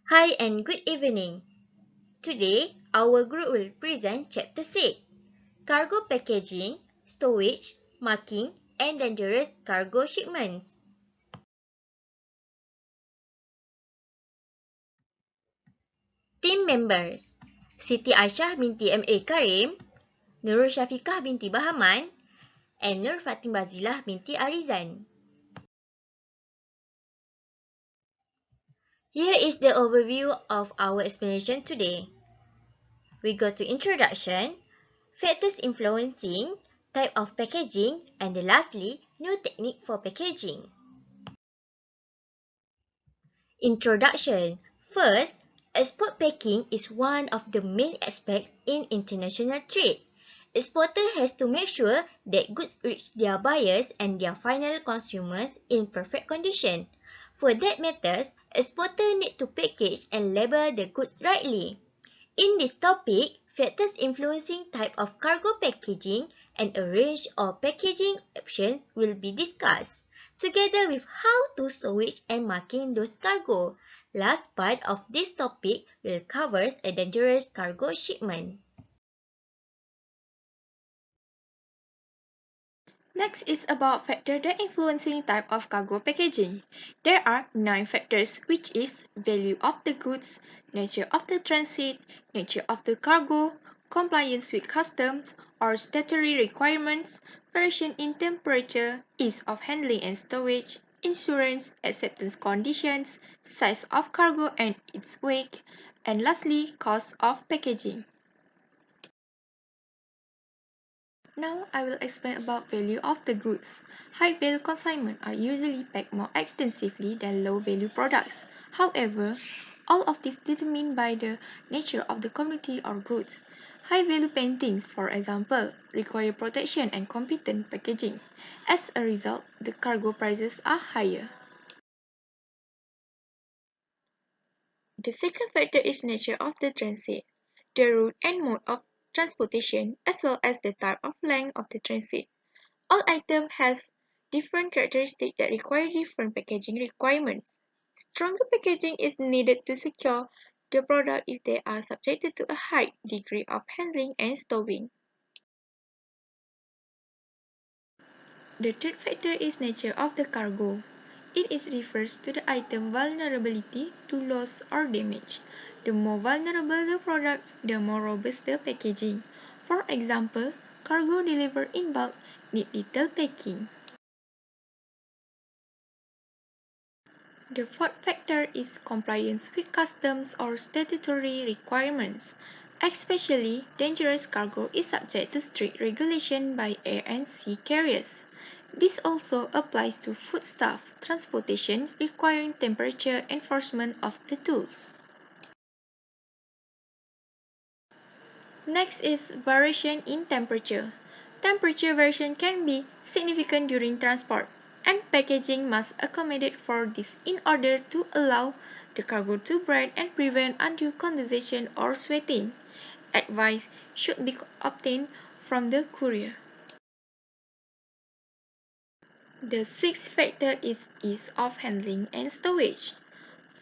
Hi and good evening. Today, our group will present Chapter 6, Cargo Packaging, Stowage, Marking, and Dangerous Cargo Shipments. Team members: Siti Aishah binti M.A.Karim, Nurul Syafiqah binti Bahaman, and Nur Fatin Bazilah binti Arizan. Here is the overview of our explanation today. We go to Introduction, Factors Influencing, Type of Packaging, and lastly, New Technique for Packaging. Introduction. First, export packing is one of the main aspects in international trade. Exporter has to make sure that goods reach their buyers and their final consumers in perfect condition. For that matters, exporter need to package and label the goods rightly. In this topic, factors influencing type of cargo packaging and a range of packaging options will be discussed, together with how to stowage and marking those cargo. Last part of this topic will cover a dangerous cargo shipment. Next is about factors that influencing type of cargo packaging. There are 9 factors, which is value of the goods, nature of the transit, nature of the cargo, compliance with customs or statutory requirements, variation in temperature, ease of handling and storage, insurance, acceptance conditions, size of cargo and its weight, and lastly, cost of packaging. Now I will explain about value of the goods. High-value consignment are usually packed more extensively than low-value products. However, all of this determined by the nature of the commodity or goods. High-value paintings, for example, require protection and competent packaging. As a result, the cargo prices are higher. The second factor is nature of the transit, the route and mode of transportation, as well as the type of length of the transit. All items have different characteristics that require different packaging requirements. Stronger packaging is needed to secure the product if they are subjected to a high degree of handling and stowing. The third factor is nature of the cargo. It refers to the item vulnerability to loss or damage. The more vulnerable the product, the more robust the packaging. For example, cargo delivered in bulk need little packing. The fourth factor is compliance with customs or statutory requirements. Especially dangerous cargo is subject to strict regulation by air and sea carriers. This also applies to foodstuff transportation requiring temperature enforcement of the tools. Next is variation in temperature. Temperature variation can be significant during transport, and packaging must accommodate for this in order to allow the cargo to breathe and prevent undue condensation or sweating. Advice should be obtained from the courier. The sixth factor is ease of handling and stowage.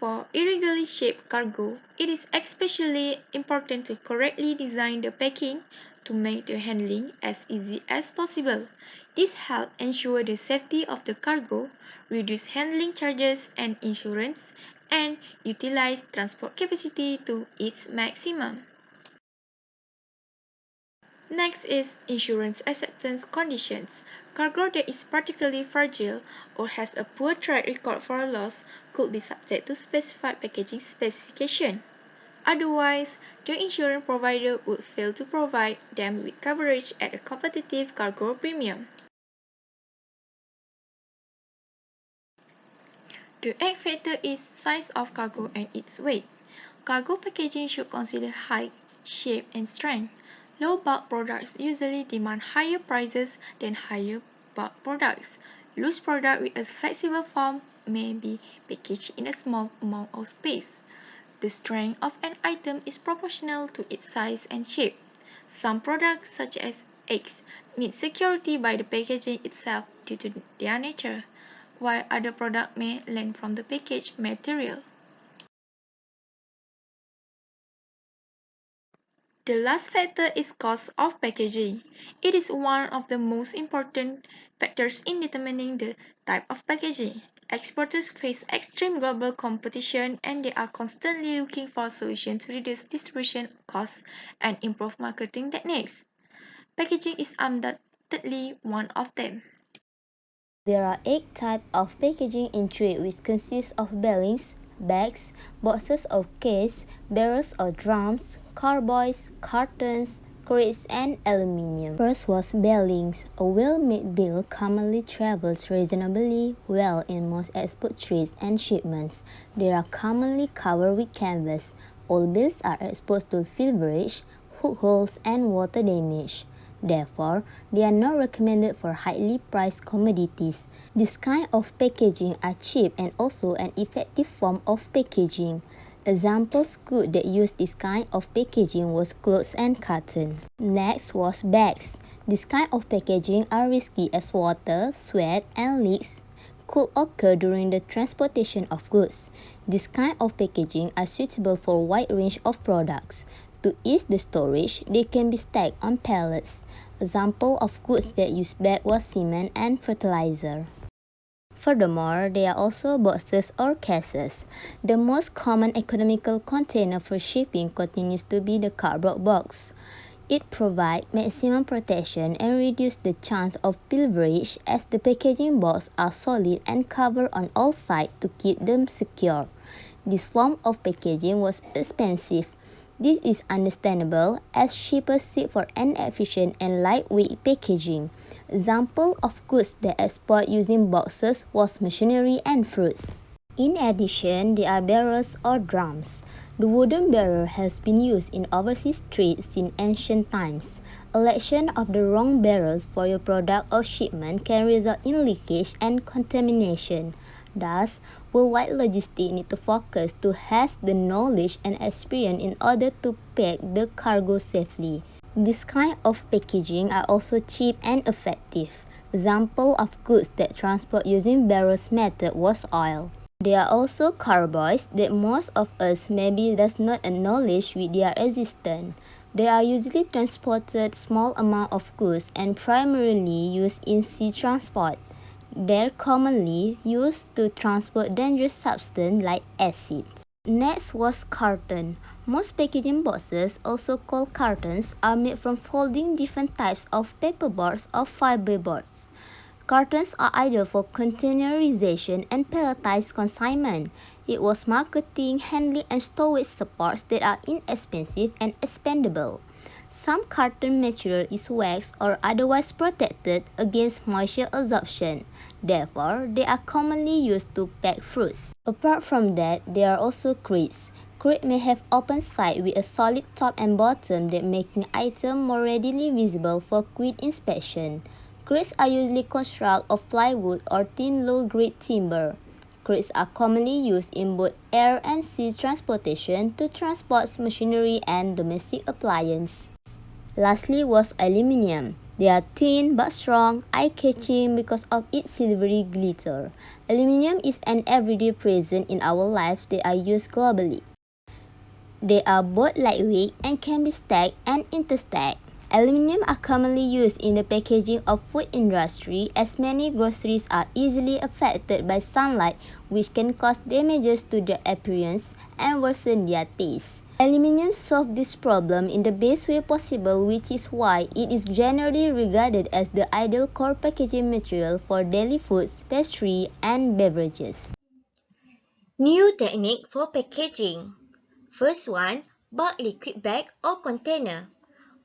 For irregularly shaped cargo, it is especially important to correctly design the packing to make the handling as easy as possible. This helps ensure the safety of the cargo, reduce handling charges and insurance, and utilize transport capacity to its maximum. Next is insurance acceptance conditions. Cargo that is particularly fragile or has a poor track record for loss could be subject to specified packaging specification. Otherwise, the insurance provider would fail to provide them with coverage at a competitive cargo premium. The eighth factor is size of cargo and its weight. Cargo packaging should consider height, shape, and strength. Low bulk products usually demand higher prices than higher bulk products. Loose product with a flexible form may be packaged in a small amount of space. The strength of an item is proportional to its size and shape. Some products, such as eggs, need security by the packaging itself due to their nature, while other products may lend from the package material. The last factor is cost of packaging. It is one of the most important factors in determining the type of packaging. Exporters face extreme global competition and they are constantly looking for solutions to reduce distribution costs and improve marketing techniques. Packaging is undoubtedly one of them. There are 8 types of packaging in trade which consist of bellings, bags, boxes or case, barrels or drums, carboys, cartons, crates and aluminium. First was bellings. A well-made bill commonly travels reasonably well in most export trades and shipments. They are commonly covered with canvas. All bills are exposed to filberage, hook holes and water damage. Therefore, they are not recommended for highly priced commodities. This kind of packaging are cheap and also an effective form of packaging. Examples goods that use this kind of packaging was clothes and cotton. Next was bags. This kind of packaging are risky as water, sweat, and leaks could occur during the transportation of goods. This kind of packaging are suitable for a wide range of products. To ease the storage, they can be stacked on pallets. Example of goods that use bag was cement and fertilizer. Furthermore, there are also boxes or cases. The most common economical container for shipping continues to be the cardboard box. It provides maximum protection and reduces the chance of pilferage as the packaging boxes are solid and covered on all sides to keep them secure. This form of packaging was expensive. This is understandable as shippers seek for an efficient and lightweight packaging. Example of goods that export using boxes was machinery and fruits. In addition, there are barrels or drums. The wooden barrel has been used in overseas trade since ancient times. Election of the wrong barrels for your product or shipment can result in leakage and contamination. Thus, worldwide logistics need to focus to have the knowledge and experience in order to pack the cargo safely. This kind of packaging are also cheap and effective. Example of goods that transport using barrels method was oil. There are also carboys that most of us maybe does not acknowledge with their existence. They are usually transported small amount of goods and primarily used in sea transport. They're commonly used to transport dangerous substances like acids. Next was carton. Most packaging boxes, also called cartons, are made from folding different types of paperboards or fiberboards. Cartons are ideal for containerization and palletized consignment. It was marketing, handling, and storage supports that are inexpensive and expandable. Some carton material is waxed or otherwise protected against moisture absorption. Therefore, they are commonly used to pack fruits. Apart from that, there are also crates. Crate may have open side with a solid top and bottom that making item more readily visible for quick inspection. Crates are usually constructed of plywood or thin low-grade timber. Crates are commonly used in both air and sea transportation to transport machinery and domestic appliances. Lastly was aluminium. They are thin but strong, eye-catching because of its silvery glitter. Aluminium is an everyday present in our life that are used globally. They are both lightweight and can be stacked and interstacked. Aluminium are commonly used in the packaging of food industry as many groceries are easily affected by sunlight which can cause damages to their appearance and worsen their taste. Aluminium solves this problem in the best way possible, which is why it is generally regarded as the ideal core packaging material for daily foods, pastry, and beverages. New technique for packaging. First one, bulk liquid bag or container.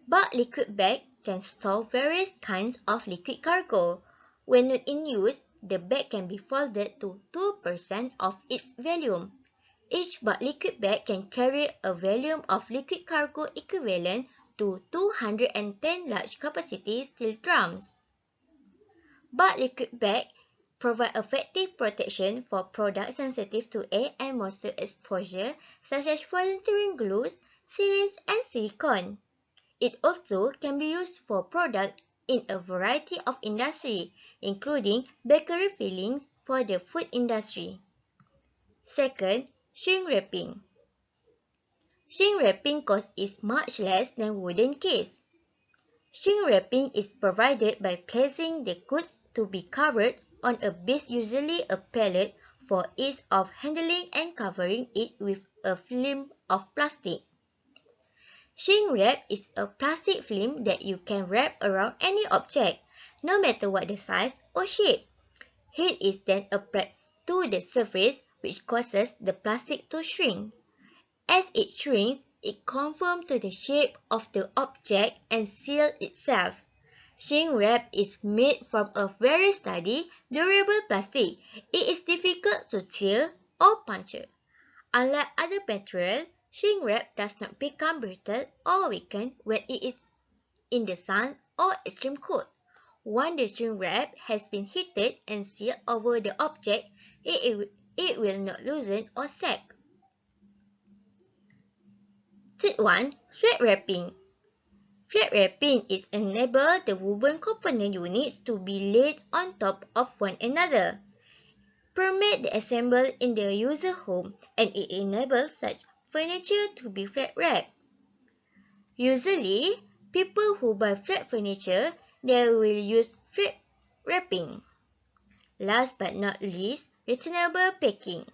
Bulk liquid bag can store various kinds of liquid cargo. When not in use, the bag can be folded to 2% of its volume. Each bulk liquid bag can carry a volume of liquid cargo equivalent to 210 large capacity steel drums. Bulk liquid bags provide effective protection for products sensitive to air and moisture exposure, such as volunteering glues, sealants, and silicone. It also can be used for products in a variety of industries, including bakery fillings for the food industry. Second, shrink wrapping. Shrink wrapping cost is much less than wooden case. Shrink wrapping is provided by placing the goods to be covered on a base, usually a pallet, for ease of handling and covering it with a film of plastic. Shrink wrap is a plastic film that you can wrap around any object, no matter what the size or shape. Heat is then applied to the surface, which causes the plastic to shrink. As it shrinks, it conforms to the shape of the object and seals itself. Shrink wrap is made from a very sturdy, durable plastic. It is difficult to seal or puncture. Unlike other materials, shrink wrap does not become brittle or weaken when it is in the sun or extreme cold. Once the shrink wrap has been heated and sealed over the object, it will not loosen or sag. Third one, thread wrapping. Thread wrapping is enable the woven component units to be laid on top of one another, permit the assembly in the user home, and it enables such furniture to be thread wrapped. Usually, people who buy thread furniture, they will use thread wrapping. Last but not least, returnable packing.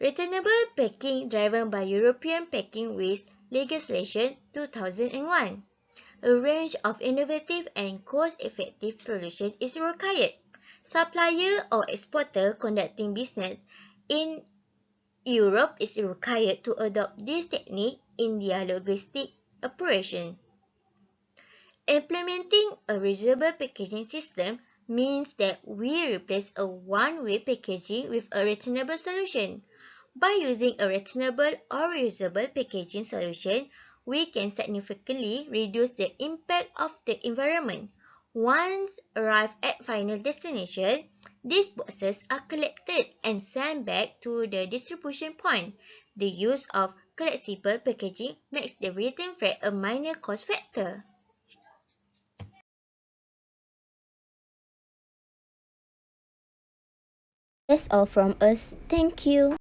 Returnable packing driven by European Packing Waste Legislation 2001. A range of innovative and cost-effective solutions is required. Supplier or exporter conducting business in Europe is required to adopt this technique in their logistic operation. Implementing a reusable packaging system means that we replace a one-way packaging with a returnable solution. By using a returnable or reusable packaging solution, we can significantly reduce the impact of the environment. Once arrived at final destination, these boxes are collected and sent back to the distribution point. The use of flexible packaging makes the return freight a minor cost factor. That's all from us. Thank you.